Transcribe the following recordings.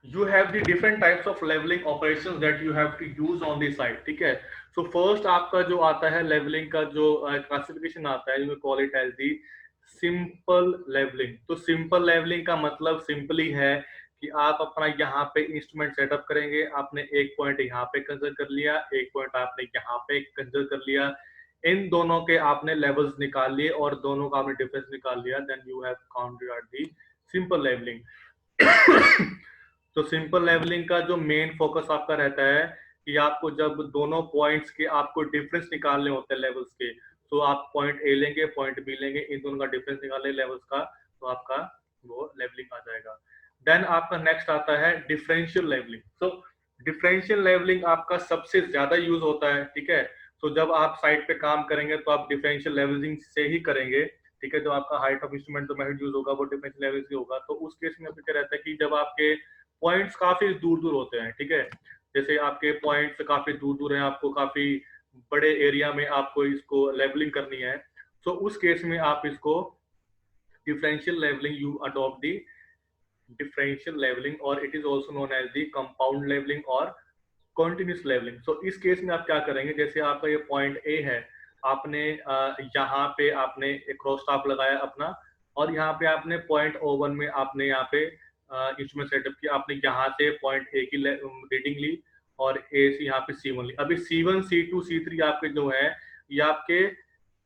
you have the different types of leveling operations that you have to use on the site, ठीक है। So first आपका जो आता है लेवलिंग का जो क्लासिफिकेशन आता है, you call it as the simple levelling. तो सिंपल लेवलिंग का मतलब सिंपली है कि आप अपना यहाँ पे इंस्ट्रूमेंट सेटअप करेंगे, आपने एक पॉइंट यहाँ पे कंसिडर कर लिया, एक पॉइंट आपने यहाँ पे कंसिडर कर लिया, इन दोनों के आपने लेवल्स निकाल लिए और दोनों का आपने डिफरेंस निकाल लिया, then you have counted the simple levelling. तो सिंपल लेवलिंग का जो मेन फोकस आपका रहता है कि आपको जब दोनों पॉइंट्स के आपको डिफरेंस निकालने होते हैं लेवल्स के, तो आप पॉइंट ए लेंगे, पॉइंट बी लेंगे, इन दोनों का डिफरेंस निकालें लेवल्स का, तो आपका वो लेवलिंग आ जाएगा। देन आपका नेक्स्ट आता है डिफरेंशियल लेवलिंग। सो डिफरेंशियल लेवलिंग आपका सबसे ज्यादा यूज होता है, ठीक है। तो जब आप साइट पे काम करेंगे तो आप डिफरेंशियल लेवलिंग से ही करेंगे, ठीक है। जो आपका हाइट ऑफ इंस्ट्रूमेंट जो मेथड यूज होगा वो डिफरेंशियल लेवलिंग से होगा। तो उस केस में क्या रहता है कि जब आपके पॉइंट्स काफी दूर दूर होते हैं, ठीक है, जैसे आपके पॉइंट्स काफी दूर दूर हैं, आपको काफी बड़े एरिया में आपको इसको लेवलिंग करनी है, तो उस केस में आप इसको differential levelling you adopt the differential leveling, or it is also known as the compound leveling or continuous leveling। so इस केस में आप क्या करेंगे, जैसे आपका ये पॉइंट ए है, आपने यहाँ पे आपने एक क्रॉस स्टाफ लगाया अपना, और यहाँ पे आपने पॉइंट ओ वन में आपने यहाँ पे इंस्ट्रूमेंट सेटअप किया, आपने यहाँ से पॉइंट ए की रीडिंग ली और ए से यहाँ पे सी वन ली। अभी C one C two C three आपके जो है ये आपके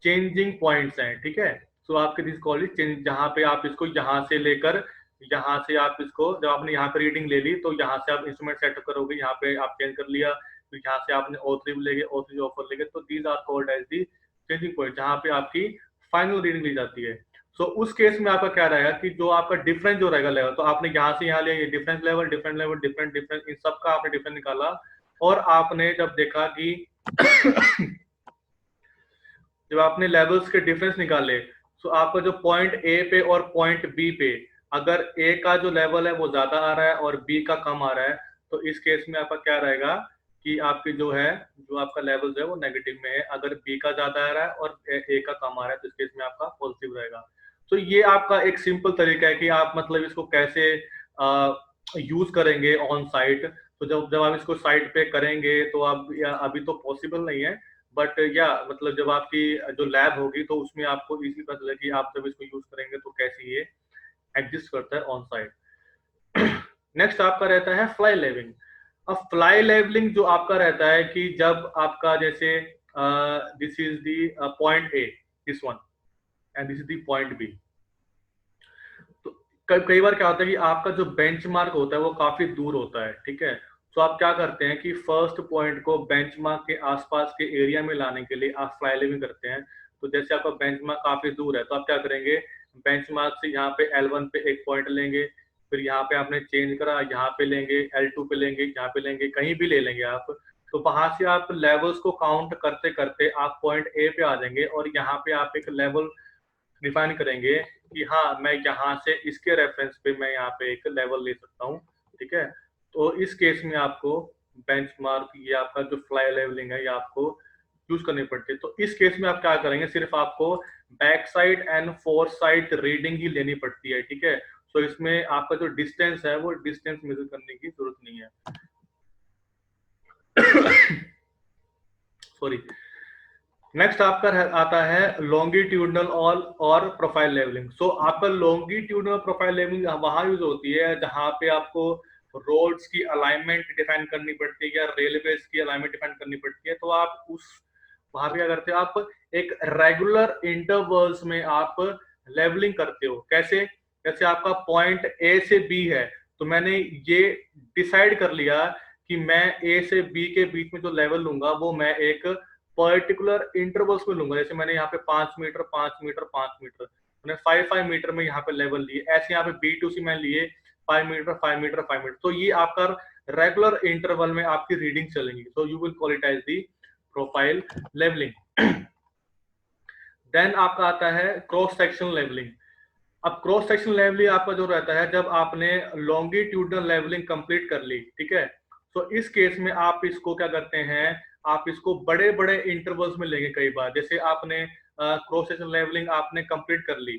चेंजिंग पॉइंट्स हैं, ठीक है। सो आपके दिस कॉल्ड चेंज, जहाँ पे आप इसको यहाँ से लेकर यहाँ से आप इसको, जब आपने यहाँ पे रीडिंग ले ली तो यहाँ से आप इंस्ट्रूमेंट सेटअप करोगे, यहाँ पे आप चेंज कर लिया, तो यहाँ से आपने O3 लेंगे, O3 ऑफर लेंगे, तो these are called as the changing point, जहाँ पे आपकी फाइनल रीडिंग ली जाती है। सो उस केस में आपका क्या रहेगा कि जो आपका डिफरेंस जो रहेगा लेवल, तो आपने यहाँ से यहाँ लिया, ये difference level, different level, different difference, इन सबका आपने डिफरेंस निकाला, और आपने जब देखा कि जब आपने लेवल्स के डिफरेंस निकाले, तो आपका जो पॉइंट ए पे और पॉइंट बी पे अगर ए का जो लेवल है वो ज्यादा आ रहा है और बी का कम आ रहा है, तो इस केस में आपका क्या रहेगा कि आपकी जो है जो आपका लेवल है वो नेगेटिव में है। अगर बी का ज्यादा आ रहा है और ए का कम आ रहा है, तो इस केस में आपका पॉजिटिव रहेगा। तो ये आपका एक सिंपल तरीका है कि आप मतलब इसको कैसे यूज करेंगे ऑन साइट। तो जब जब आप इसको साइट पे करेंगे तो आप, अभी तो पॉसिबल नहीं है, बट या मतलब जब आपकी जो लैब होगी तो उसमें आपको इजी पता चलेगा कि आप जब इसको यूज करेंगे तो कैसे ये एग्जिस्ट करता है ऑन साइट। नेक्स्ट आपका रहता है फ्लाई लेवलिंग। अब फ्लाई लेवलिंग जो आपका रहता है कि जब आपका जैसे this is the point A, this one, and this is the point B. तो कई बार क्या होता है कि आपका जो बेंचमार्क होता है वो काफी दूर होता है, ठीक है। तो आप क्या करते हैं कि फर्स्ट पॉइंट को बेंचमार्क के आसपास के एरिया में लाने के लिए आप फ्लाई लेवलिंग करते हैं। तो जैसे आपका बेंचमार्क काफी दूर है, तो आप क्या करेंगे, बेंचमार्क से यहाँ पे L1 पे एक पॉइंट लेंगे, फिर यहाँ पे आपने चेंज करा, यहाँ पे लेंगे, L2 पे लेंगे, यहाँ पे लेंगे, कहीं भी ले लेंगे आप। तो वहां से आप लेवल्स को काउंट करते करते आप पॉइंट ए पे आ जाएंगे, और यहाँ पे आप एक लेवल डिफाइन करेंगे कि हाँ मैं यहाँ से इसके रेफरेंस पे मैं यहाँ पे एक लेवल ले सकता हूँ, ठीक है। तो इस केस में आपको बेंचमार्क, ये आपका जो फ्लाई लेवलिंग है, ये आपको यूज करनी पड़ती है। तो इस केस में आप क्या करेंगे, सिर्फ आपको back sight and fore sight reading ही लेनी पड़ती है, ठीक है। तो इसमें आपका जो डिस्टेंस है वो डिस्टेंस मेजर करने की जरूरत नहीं है। सॉरी। नेक्स्ट आपका आता है लॉन्गिट्यूडनल और प्रोफाइल लेवलिंग। सो आपका लॉन्गिट्यूडनल प्रोफाइल लेवलिंग वहां यूज होती है जहां पे आपको रोड्स की अलाइनमेंट डिफाइन करनी पड़ती है या रेलवेज की अलाइनमेंट डिफाइन करनी पड़ती है। तो आप उस वहां पे क्या करते हो, आप एक रेगुलर इंटरवल्स में आप लेवलिंग करते हो। कैसे, जैसे आपका पॉइंट ए से बी है, तो मैंने ये डिसाइड कर लिया कि मैं ए से बी के बीच में जो लेवल लूंगा वो मैं एक पर्टिकुलर इंटरवल्स में लूंगा। जैसे मैंने यहाँ पे 5 मीटर 5 मीटर 5 मीटर, मैंने 5 5 मीटर में यहाँ पे लेवल लिए, ऐसे यहाँ पे B2C मैंने लिए 5 मीटर 5 मीटर 5 मीटर। तो ये आपका रेगुलर इंटरवल में आपकी रीडिंग चलेंगी। So you will call it as the profile levelling. Then आपका आता है क्रॉस सेक्शन लेवलिंग। अब क्रॉस सेक्शन लेवलिंग आपका जो रहता है जब आपने लॉन्गिट्यूडनल लेवलिंग कंप्लीट कर ली, ठीक है। तो इस केस में आप इसको क्या करते हैं, आप इसको बड़े बड़े इंटरवल्स में लेंगे कई बार। जैसे आपने क्रॉस सेक्शन लेवलिंग आपने कंप्लीट कर ली,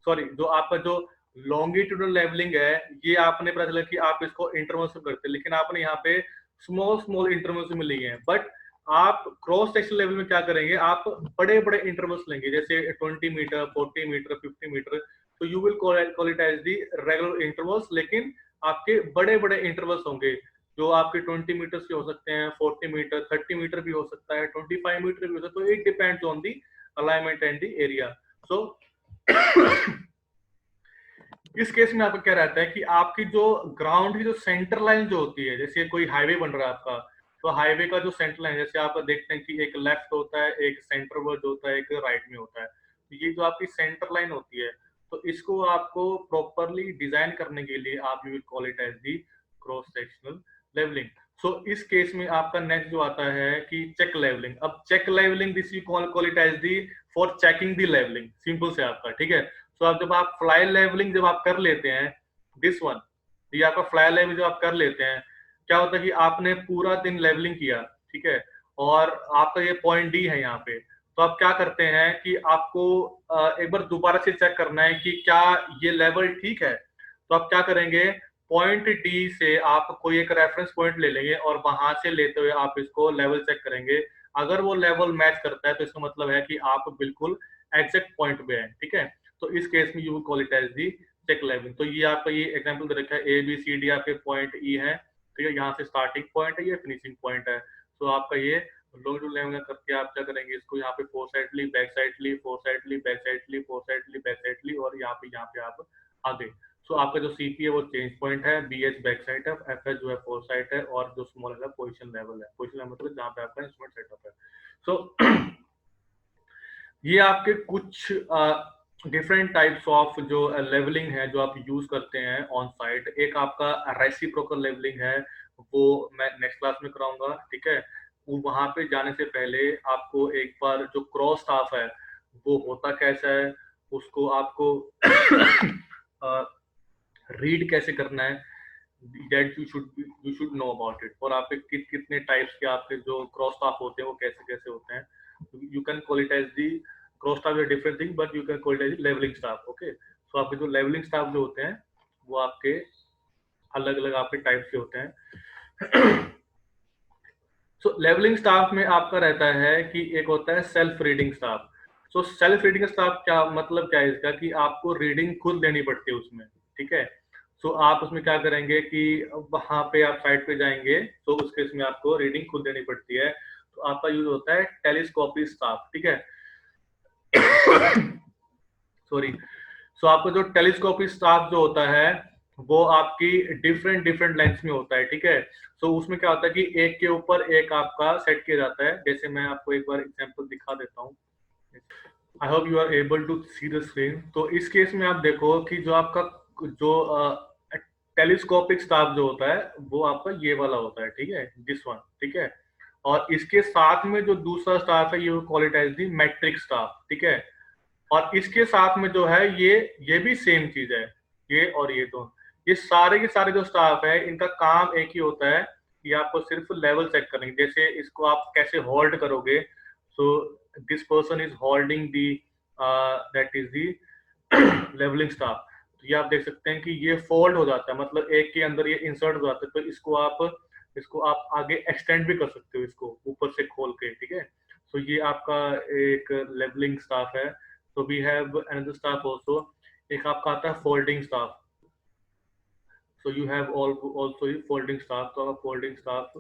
सॉरी जो आपका जो लॉन्गिट्यूडनल लेवलिंग है, ये आपने पता चला कि आप इसको इंटरवल से करते हैं, लेकिन आपने यहाँ पे स्मॉल स्मॉल इंटरवल्स में लिए हैं। बट आप क्रॉस सेक्शन लेवल में क्या करेंगे, आप बड़े बड़े इंटरवल्स लेंगे, जैसे 20 मीटर, 40 मीटर, 50 मीटर। तो you will call it as the regular intervals, लेकिन आपके बड़े बड़े इंटरवल्स होंगे, जो आपके 20 मीटर के हो सकते हैं, 40 मीटर, 30 मीटर भी हो सकता है, 25 मीटर भी हो सकता है। तो it depends on the alignment and the area. So इस केस में आपका क्या रहता है कि आपकी जो ग्राउंड की जो सेंटर लाइन जो होती है, जैसे कोई हाईवे बन रहा है आपका, तो हाईवे का जो सेंटर लाइन, जैसे आप देखते हैं कि एक लेफ्ट होता है, एक सेंटर वर्ड होता है, एक राइट में होता है। तो ये जो आपकी सेंटर लाइन होती है, तो इसको आपको प्रॉपरली डिजाइन करने के लिए आप you will call it as the cross sectional levelling. So इस केस में आपका नेक्स्ट जो आता है कि चेक लेवलिंग। अब check levelling this you call it as the for checking the levelling, simple से आपका, ठीक है। तो आप जब आप फ्लाई लेवलिंग जब आप कर लेते हैं, दिस वन, ये आपका फ्लाई लेवलिंग जब आप कर लेते हैं, क्या होता है कि आपने पूरा दिन लेवलिंग किया, ठीक है, और आपका ये पॉइंट डी है यहाँ पे। तो आप क्या करते हैं कि आपको एक बार दोबारा से चेक करना है कि क्या ये लेवल ठीक है। तो आप क्या करेंगे, पॉइंट डी से आप कोई एक रेफरेंस पॉइंट ले लेंगे और वहां से लेते हुए आप इसको लेवल चेक करेंगे। अगर वो लेवल मैच करता है तो इसका मतलब है कि आप बिल्कुल एग्जैक्ट पॉइंट पे हैं, ठीक है। तो इस केस में you call it as the check levelling. तो ये आपका ये एग्जांपल दे रखा है, ए बी सी डी आपके पॉइंट ई है, ठीक है, यहाँ से स्टार्टिंग पॉइंट है, ये फिनिशिंग पॉइंट है। तो आपका ये लॉन्गिट्यूड लेवलिंग करके आप क्या करेंगे, इसको यहाँ पे फोर साइडली, बैक साइडली, फोर साइडली, बैक साइडली, फोर साइडली, बैक साइडली, और यहाँ पे आप आगे। सो आपका जो सीपी है वो चेंज पॉइंट है, बी एच बैक साइड है, एफ एच जो है फोर साइड है, और जो स्मॉल है पोजिशन लेवल है। पोजिशन लेवल मतलब जहाँ पे आपका इंस्ट्रूमेंट सेटअप है। सो ये आपके कुछ डिफरेंट टाइप्स ऑफ जो लेवलिंग है जो आप यूज करते हैं ऑन साइट। एक आपका रेसिप्रोकल लेवलिंग है, वो मैं नेक्स्ट क्लास में कराऊंगा, ठीक है। वो वहां पे जाने से पहले आपको एक बार जो क्रॉस स्टाफ है वो होता कैसा है, उसको आपको रीड कैसे करना है, that you should know about it. और आपके कितने टाइप्स के आपके जो क्रॉस स्टाफ होते हैं वो कैसे कैसे होते हैं। You can call it as the cross staff is different thing, but you can call it as levelling staff, okay. So आपके जो लेवलिंग स्टाफ जो होते हैं वो आपके अलग अलग आपके टाइप के होते हैं। सो लेवलिंग स्टाफ में आपका रहता है कि एक होता है self reading staff. So self reading staff क्या मतलब, क्या है इसका, कि आपको रीडिंग खुद लेनी पड़ती है उसमें, ठीक है। सो आप उसमें क्या करेंगे कि वहां पे आप साइट पे जाएंगे, तो उस केस में आपको रीडिंग खुद लेनी पड़ती है। तो आपका यूज होता है टेलीस्कोपी स्टाफ, ठीक है। सॉरी। सो आपका जो टेलीस्कोपी स्टाफ जो होता है वो आपकी डिफरेंट डिफरेंट लेंथ में होता है, ठीक है। सो उसमें क्या होता है कि एक के ऊपर एक आपका सेट किया जाता है। जैसे मैं आपको एक बार एग्जांपल दिखा देता हूँ। I hope you are able to see the screen. तो इस केस में आप देखो कि जो आपका जो टेलीस्कोपिक स्टाफ जो होता है वो आपका ये वाला होता है, ठीक है, दिस वन, ठीक है। और इसके साथ में जो दूसरा स्टाफ है ये call it as the metric staff, ठीक है। और इसके साथ में जो है ये भी सेम चीज है, ये और ये दोनों, ये सारे के सारे जो स्टाफ है इनका काम एक ही होता है कि आपको सिर्फ लेवल चेक करेंगे। जैसे इसको आप कैसे होल्ड करोगे, so this person is holding the that is the levelling staff. तो ये आप देख सकते हैं कि ये फोल्ड हो जाता है, मतलब एक के अंदर ये इंसर्ट हो जाता है। तो इसको आप आगे एक्सटेंड भी कर सकते हो, इसको ऊपर से खोल के, ठीक है। तो ये आपका एक लेवलिंग स्टाफ है। तो we have another staff also. एक आपका आता है folding staff. So you have also folding staff. तो आपका folding staff,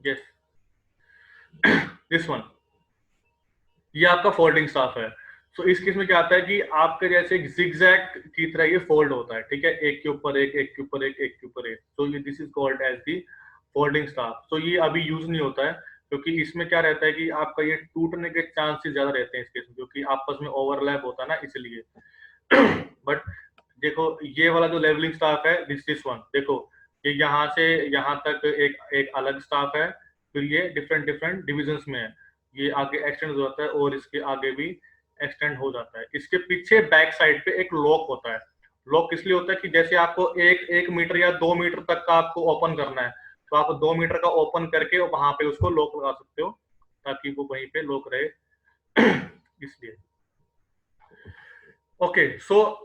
yes, this one, ये आपका फोल्डिंग स्टाफ है। सो इस केस में क्या आता है कि आपके जैसे एक जिगजैग की तरह ये फोल्ड होता है, ठीक है, एक के ऊपर एक, एक के ऊपर एक, एक के ऊपर एक। तो ये this is called as the folding staff. तो ये अभी यूज नहीं होता है क्योंकि इसमें क्या रहता है कि आपका ये टूटने के चांसेस ज्यादा रहते हैं इस केस में, क्योंकि आपस में ओवरलैप होता है ना, इसलिए। बट देखो ये वाला जो लेवलिंग स्टाफ है, दिस वन, देखो ये यहाँ से यहाँ तक एक एक अलग स्टाफ है, फिर ये डिफरेंट डिफरेंट डिविजन्स में है, ये आगे एक्सटेंड हो जाता है और इसके आगे भी एक्सटेंड हो जाता है। इसके पीछे बैक साइड पे एक लॉक होता है। लॉक किस लिए होता है कि जैसे आपको एक मीटर या 2 मीटर तक का आपको ओपन करना है, तो आप 2 मीटर का ओपन करके वहां पे उसको लॉक लगा सकते हो ताकि वो वहीं पे लॉक रहे। इसलिए Okay, so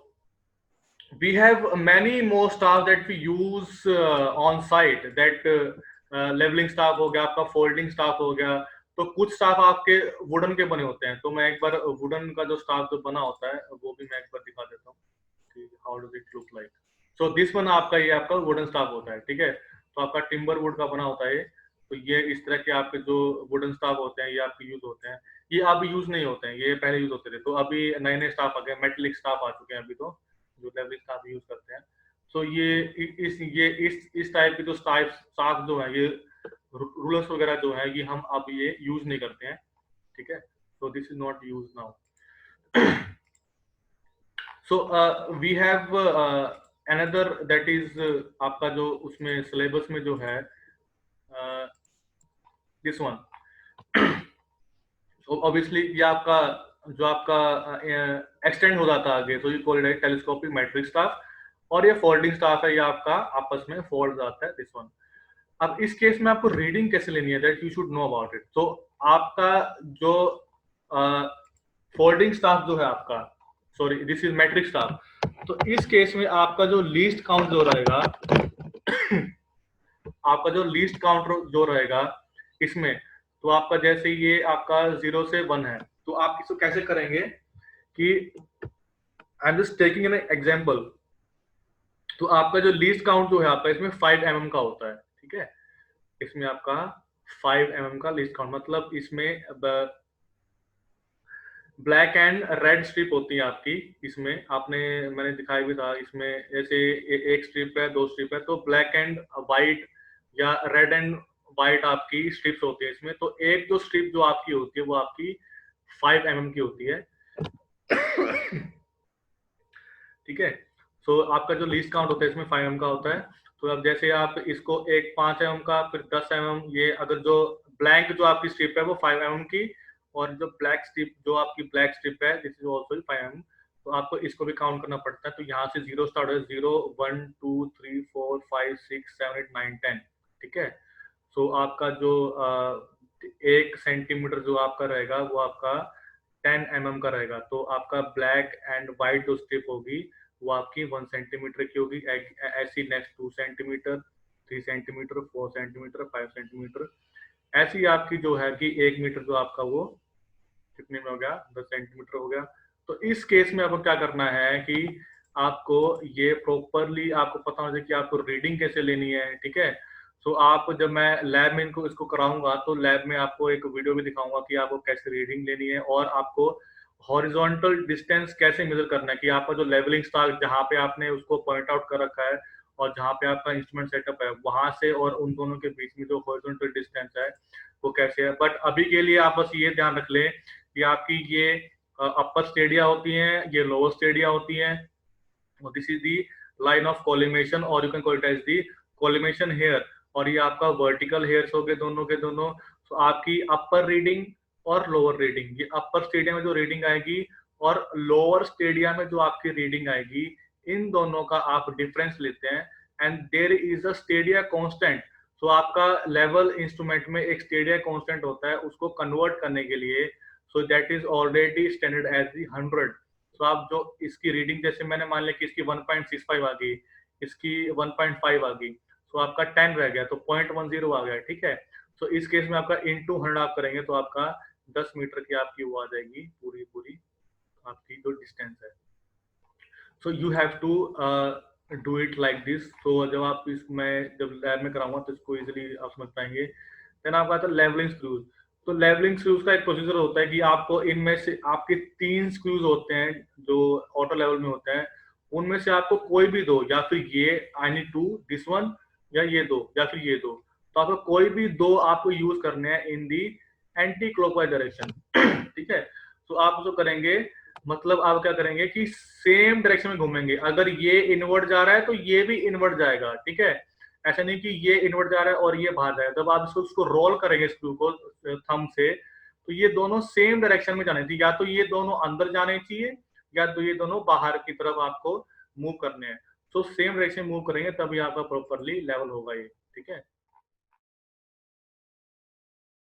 we have many more staff that we use on site. That leveling staff हो गया, आपका folding staff हो गया. तो कुछ स्टाफ आपके वुडन के बने होते हैं. तो मैं एक बार वुडन का जो स्टाफ जो बना होता है वो भी मैं एक बार दिखा देता हूँ कि how does it look like. So this one आपका, ये आपका वुडन स्टाफ होता है, ठीक है. तो आपका टिम्बर वुड का बना होता है. तो ये इस तरह के आपके जो वुडन स्टाफ होते हैं ये आपके यूज होते हैं. ये अब यूज नहीं होते हैं, ये पहले यूज होते थे. तो अभी नए नए स्टाफ आ गए, मेटलिक स्टाफ आ चुके हैं अभी, तो जो लेवलिंग स्टाफ यूज करते हैं. सो इस टाइप के जो स्टाफ जो है, ये रूलर्स वगैरह जो है, ये हम अब ये यूज नहीं करते हैं, ठीक है. So this is not use now. So we have another that is आपका जो उसमें सिलेबस में जो है दिस वन. सो ऑब्वियसली ये आपका जो आपका एक्सटेंड हो जाता है आगे, तो ये कॉल्ड है टेलीस्कोपिक मैट्रिक स्टाफ. और ये फोल्डिंग स्टाफ है, ये आपका आपस में फोल्ड जाता है, दिस वन. अब इस केस में आपको रीडिंग कैसे लेनी है, that you should know about it. तो आपका जो फोल्डिंग स्टाफ जो है आपका, sorry this is metric staff. तो इस केस में आपका जो लीस्ट काउंट जो रहेगा आपका जो लीस्ट काउंट जो रहेगा इसमें, तो आपका जैसे ये आपका 0 से 1 है, तो आप इसको कैसे करेंगे कि I am just taking an example. तो आपका जो लीस्ट काउंट जो है आपका इसमें 5 mm का होता है, ठीक है. इसमें आपका 5 mm का लीस्ट काउंट, मतलब इसमें ब्लैक एंड रेड स्ट्रिप होती है आपकी. इसमें आपने मैंने दिखाया भी था, इसमें जैसे एक स्ट्रिप है, 2 स्ट्रिप है, तो ब्लैक एंड व्हाइट या रेड एंड व्हाइट आपकी स्ट्रिप्स होती है इसमें. तो एक जो स्ट्रिप जो आपकी होती है वो आपकी 5 mm की होती है, ठीक है. सो आपका जो लीस्ट काउंट होता है इसमें 5 mm का होता है. तो अब जैसे आप इसको एक 5 mm का, फिर 10 mm, ये अगर जो ब्लैंक जो आपकी स्ट्रिप है वो 5 mm की, और जो ब्लैक स्ट्रिप जो आपकी ब्लैक स्ट्रिप है दिस इज आल्सो 5 mm. तो आपको इसको भी काउंट करना पड़ता है. तो यहाँ से 0 स्टार्ट हो, 0 1 2 3 4 5 6 7 8 9 10, ठीक है. सो आपका जो 1 सेंटीमीटर जो आपका रहेगा वो आपका 10 mm का रहेगा. तो आपका ब्लैक एंड व्हाइट जो स्ट्रिप होगी वो आपकी 1 सेंटीमीटर की होगी. ऐसी next 2 centimetre, 3 centimetre, 4 centimetre, 5 centimetre. ऐसी आपकी जो है कि 1 मीटर जो आपका वो कितने में हो गया, 10 सेंटीमीटर हो गया. तो इस केस में आपको क्या करना है कि आपको ये प्रॉपरली आपको पता होना चाहिए कि आपको रीडिंग कैसे लेनी है, ठीक है. सो आप जब मैं लैब में इनको इसको कराऊंगा तो लैब में आपको एक वीडियो भी दिखाऊंगा कि आपको कैसे रीडिंग लेनी है, और आपको हॉरिजॉन्टल डिस्टेंस कैसे मेजर करना है, कि आपका जो लेवलिंग स्टार जहाँ पे आपने उसको पॉइंट आउट कर रखा है और जहाँ पे आपका इंस्ट्रूमेंट सेटअप है वहां से और उन दोनों के बीच में जो हॉरिजॉन्टल डिस्टेंस है वो कैसे है. बट अभी के लिए आप बस ये ध्यान रख लें कि आपकी ये अपर स्टेडिया होती हैं, ये लोअर स्टेडिया होती हैं. This is the line of collimation, और you can call it as the collimation hair. और ये आपका वर्टिकल हेयर्स हो गए दोनों के दोनों. तो आपकी अपर रीडिंग और लोअर रीडिंग, ये अपर स्टेडिया में जो रीडिंग आएगी और लोअर स्टेडिया में जो आपकी रीडिंग आएगी, इन दोनों का आप डिफरेंस लेते हैं. And there is a stadia constant. तो आपका लेवल इंस्ट्रूमेंट में एक स्टेडिया कांस्टेंट होता है, उसको कन्वर्ट करने के लिए so that is already standard as the 100. तो आप जो इसकी रीडिंग, जैसे मैंने मान लिया कि इसकी 1.65 आ गई, इसकी 1.5 आ गई, तो आपका 10 रह गया, तो 0.10 आ गया, ठीक है. तो इस केस में आपका इनटू 100 आप करेंगे तो आपका 10 मीटर की आपकी वो आ जाएगी पूरी पूरी आपकी जो डिस्टेंस है. So you have to do it like this. तो जब आप इसमें जब लैब में कराऊंगा तो इसको इजीली आप समझ पाएंगे. देन आपका आता है लेवलिंग स्क्रूज. तो लेवलिंग स्क्रूज का एक प्रोसीजर होता है कि आपको इनमें से आपके 3 स्क्रूज होते हैं जो ऑटो लेवल में होते हैं. उनमें से आपको कोई भी दो, या फिर ये I need to this one, या ये दो, या फिर ये दो. तो आपको कोई भी दो आपको यूज करने हैं इन दी एंटी क्लॉकवाइज डायरेक्शन, ठीक है. तो आप उसको करेंगे, मतलब आप क्या करेंगे कि सेम डायरेक्शन में घूमेंगे. अगर ये इनवर्ट जा रहा है तो ये भी इनवर्ट जाएगा, ठीक है. ऐसा नहीं कि ये इनवर्ट जा रहा है और ये बाहर जाएगा. जब आप इसको रोल करेंगे स्क्रू को थंब से, तो ये दोनों सेम डायरेक्शन में जाने चाहिए. या तो ये दोनों अंदर जाने चाहिए, या तो ये दोनों बाहर की तरफ आपको मूव करने हैं. तो सेम डायरेक्शन मूव करेंगे तभी आपका प्रॉपरली लेवल होगा ये, ठीक है.